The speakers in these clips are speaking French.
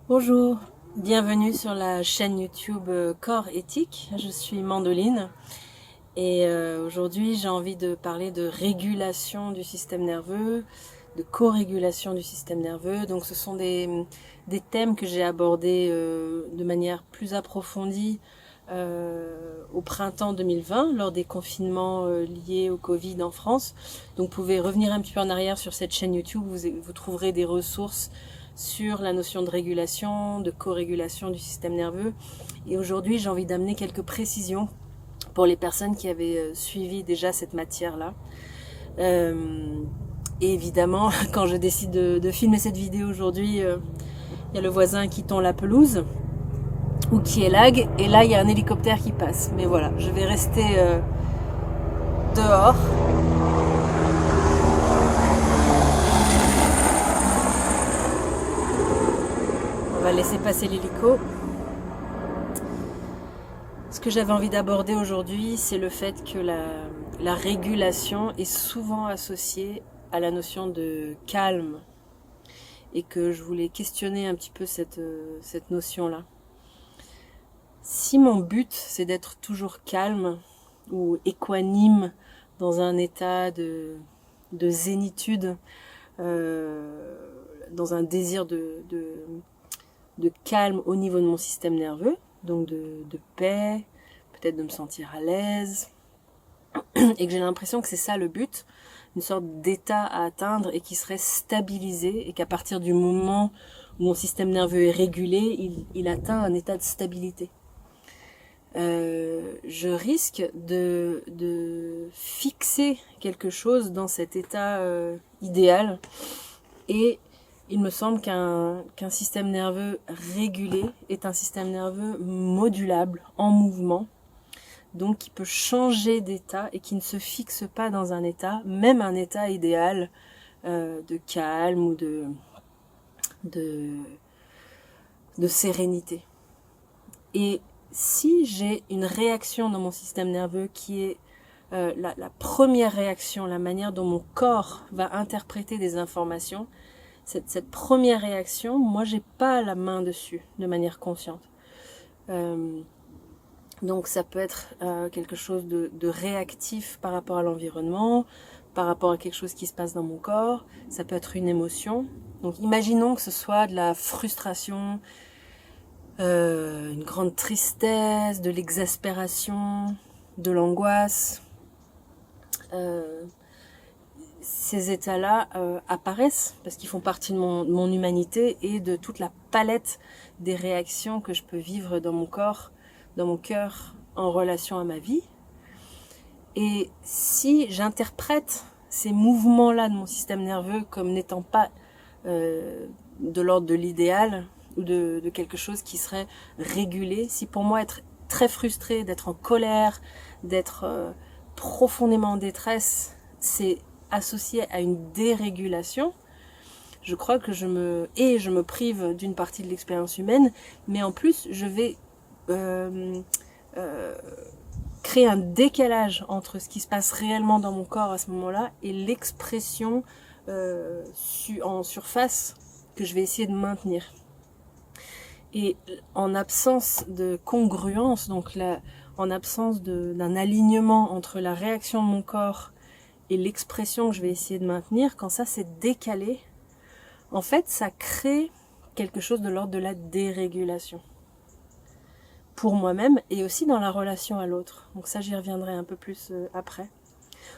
Bonjour, bienvenue sur la chaîne YouTube Corps Éthique. Je suis Mandoline et aujourd'hui j'ai envie de parler de régulation du système nerveux, de co-régulation du système nerveux. Donc ce sont des thèmes que j'ai abordés de manière plus approfondie au printemps 2020 lors des confinements liés au Covid en France. Donc vous pouvez revenir un petit peu en arrière sur cette chaîne YouTube, vous trouverez des ressources sur la notion de régulation, de co-régulation du système nerveux. Et aujourd'hui, j'ai envie d'amener quelques précisions pour les personnes qui avaient suivi déjà cette matière-là. Et évidemment, quand je décide de filmer cette vidéo aujourd'hui, il y a le voisin qui tond la pelouse ou qui est lag, et là il y a un hélicoptère qui passe. Mais voilà, je vais rester dehors. On va laisser passer l'hélico. Ce que j'avais envie d'aborder aujourd'hui, c'est le fait que la régulation est souvent associée à la notion de calme et que je voulais questionner un petit peu cette notion-là. Si mon but, c'est d'être toujours calme ou équanime dans un état de zénitude, dans un désir de calme au niveau de mon système nerveux, donc de paix, peut-être de me sentir à l'aise, et que j'ai l'impression que c'est ça le but, une sorte d'état à atteindre et qui serait stabilisé, et qu'à partir du moment où mon système nerveux est régulé, il atteint un état de stabilité. Je risque de fixer quelque chose dans cet état idéal, et il me semble qu'un système nerveux régulé est un système nerveux modulable, en mouvement, donc qui peut changer d'état et qui ne se fixe pas dans un état, même un état idéal de calme ou de sérénité. Et si j'ai une réaction dans mon système nerveux qui est la première réaction, la manière dont mon corps va interpréter des informations, cette première réaction, moi j'ai pas la main dessus de manière consciente. Donc ça peut être quelque chose de réactif par rapport à l'environnement, par rapport à quelque chose qui se passe dans mon corps, ça peut être une émotion. Donc imaginons que ce soit de la frustration, une grande tristesse, de l'exaspération, de l'angoisse. Ces états-là apparaissent parce qu'ils font partie de mon humanité et de toute la palette des réactions que je peux vivre dans mon corps, dans mon cœur, en relation à ma vie. Et si j'interprète ces mouvements-là de mon système nerveux comme n'étant pas de l'ordre de l'idéal ou de quelque chose qui serait régulé, si pour moi être très frustré, d'être en colère, d'être profondément en détresse, c'est associé à une dérégulation, je crois que je me prive d'une partie de l'expérience humaine, mais en plus je vais créer un décalage entre ce qui se passe réellement dans mon corps à ce moment-là et l'expression en surface que je vais essayer de maintenir. Et en absence de congruence, donc en absence d'un alignement entre la réaction de mon corps et l'expression que je vais essayer de maintenir, quand ça c'est décalé, en fait ça crée quelque chose de l'ordre de la dérégulation. Pour moi-même et aussi dans la relation à l'autre. Donc ça j'y reviendrai un peu plus après.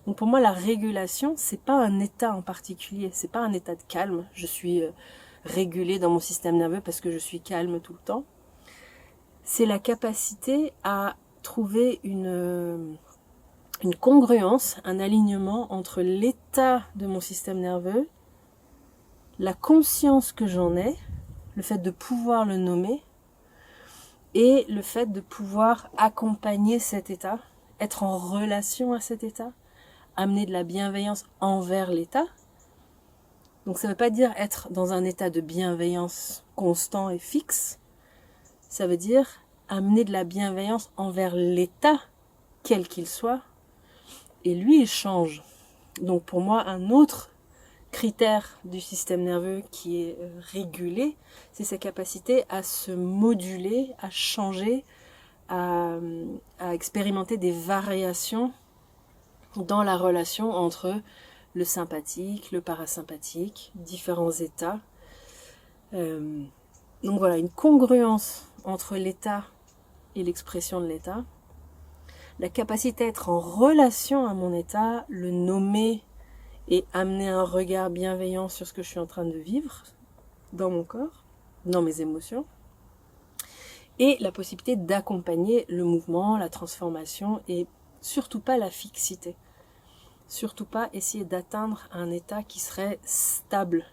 Donc pour moi la régulation c'est pas un état en particulier, c'est pas un état de calme, je suis régulée dans mon système nerveux parce que je suis calme tout le temps. C'est la capacité à trouver une congruence, un alignement entre l'état de mon système nerveux, la conscience que j'en ai, le fait de pouvoir le nommer, et le fait de pouvoir accompagner cet état, être en relation à cet état, amener de la bienveillance envers l'état. Donc ça ne veut pas dire être dans un état de bienveillance constant et fixe, ça veut dire amener de la bienveillance envers l'état, quel qu'il soit, et lui il change. Donc pour moi un autre critère du système nerveux qui est régulé, c'est sa capacité à se moduler, à changer, à expérimenter des variations dans la relation entre le sympathique, le parasympathique, différents états. Donc voilà, une congruence entre l'état et l'expression de l'état, la capacité à être en relation à mon état, le nommer et amener un regard bienveillant sur ce que je suis en train de vivre dans mon corps, dans mes émotions, et la possibilité d'accompagner le mouvement, la transformation et surtout pas la fixité. Surtout pas essayer d'atteindre un état qui serait stable,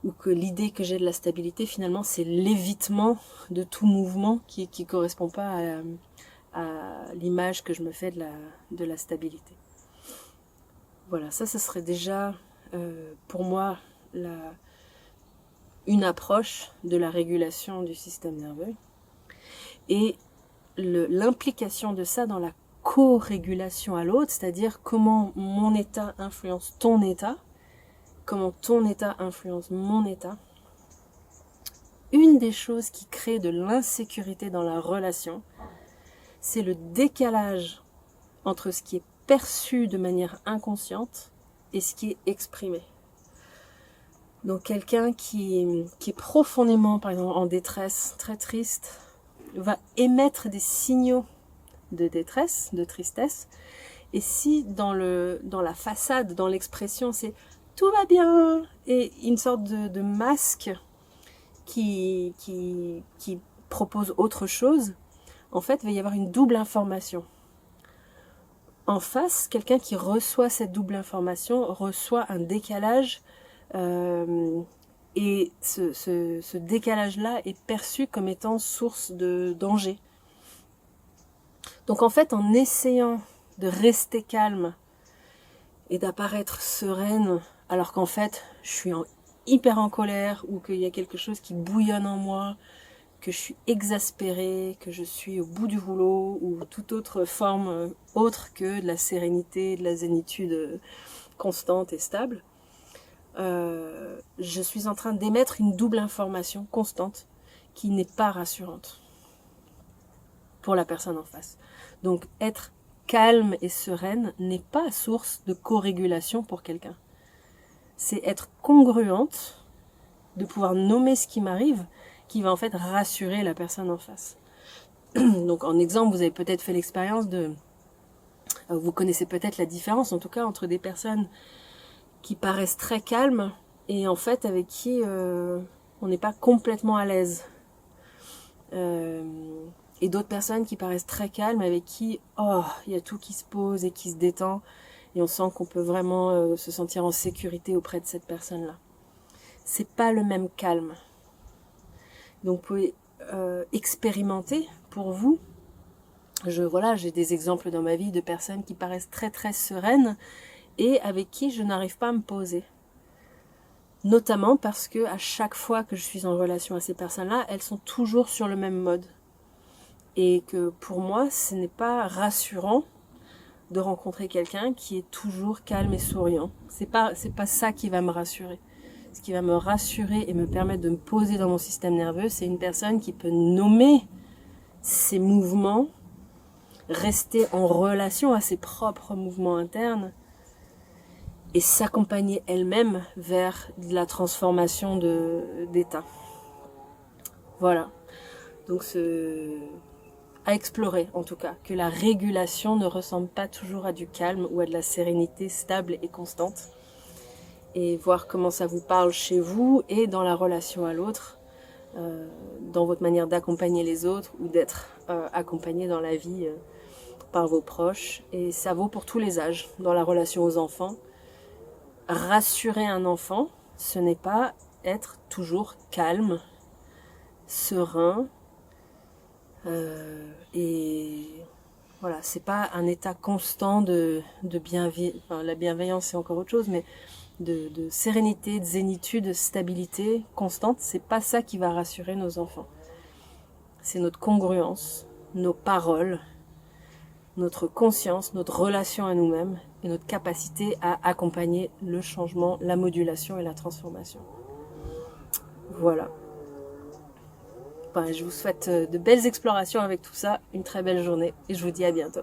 ou que l'idée que j'ai de la stabilité finalement c'est l'évitement de tout mouvement qui correspond pas à l'image que je me fais de la stabilité. Voilà, ça ce serait déjà pour moi une approche de la régulation du système nerveux et l'implication de ça dans la co-régulation à l'autre, c'est-à-dire comment mon état influence ton état, comment ton état influence mon état. Une des choses qui crée de l'insécurité dans la relation, c'est le décalage entre ce qui est perçu de manière inconsciente et ce qui est exprimé. Donc quelqu'un qui est profondément, par exemple, en détresse, très triste, va émettre des signaux de détresse, de tristesse. Et si dans la façade, dans l'expression, c'est tout va bien, et une sorte de masque qui propose autre chose, en fait, il va y avoir une double information. En face, quelqu'un qui reçoit cette double information reçoit un décalage, et ce décalage-là est perçu comme étant source de danger. Donc en fait, en essayant de rester calme et d'apparaître sereine, alors qu'en fait, je suis hyper en colère, ou qu'il y a quelque chose qui bouillonne en moi, que je suis exaspérée, que je suis au bout du rouleau, ou toute autre forme autre que de la sérénité, de la zénitude constante et stable, je suis en train d'émettre une double information constante qui n'est pas rassurante pour la personne en face. Donc être calme et sereine n'est pas source de co-régulation pour quelqu'un. C'est être congruente, de pouvoir nommer ce qui m'arrive, qui va en fait rassurer la personne en face. Donc en exemple, vous avez peut-être fait l'expérience vous connaissez peut-être la différence en tout cas entre des personnes qui paraissent très calmes et en fait avec qui on n'est pas complètement à l'aise. Et d'autres personnes qui paraissent très calmes avec qui il y a tout qui se pose et qui se détend et on sent qu'on peut vraiment se sentir en sécurité auprès de cette personne-là. C'est pas le même calme. Donc vous pouvez expérimenter pour vous. J'ai des exemples dans ma vie de personnes qui paraissent très très sereines et avec qui je n'arrive pas à me poser. Notamment parce que à chaque fois que je suis en relation à ces personnes-là, elles sont toujours sur le même mode. Et que pour moi, ce n'est pas rassurant de rencontrer quelqu'un qui est toujours calme et souriant. C'est pas ça qui va me rassurer. Ce qui va me rassurer et me permettre de me poser dans mon système nerveux, c'est une personne qui peut nommer ses mouvements, rester en relation à ses propres mouvements internes et s'accompagner elle-même vers de la transformation d'état. Voilà. Donc à explorer en tout cas, que la régulation ne ressemble pas toujours à du calme ou à de la sérénité stable et constante. Et voir comment ça vous parle chez vous et dans la relation à l'autre, dans votre manière d'accompagner les autres ou d'être accompagné dans la vie par vos proches. Et ça vaut pour tous les âges, dans la relation aux enfants. Rassurer un enfant, ce n'est pas être toujours calme, serein, et voilà, c'est pas un état constant de bienveillance, enfin la bienveillance c'est encore autre chose, mais de sérénité, de zénitude, de stabilité constante, c'est pas ça qui va rassurer nos enfants. C'est notre congruence, nos paroles, notre conscience, notre relation à nous-mêmes et notre capacité à accompagner le changement, la modulation et la transformation. Voilà. Ben, je vous souhaite de belles explorations avec tout ça, une très belle journée et je vous dis à bientôt.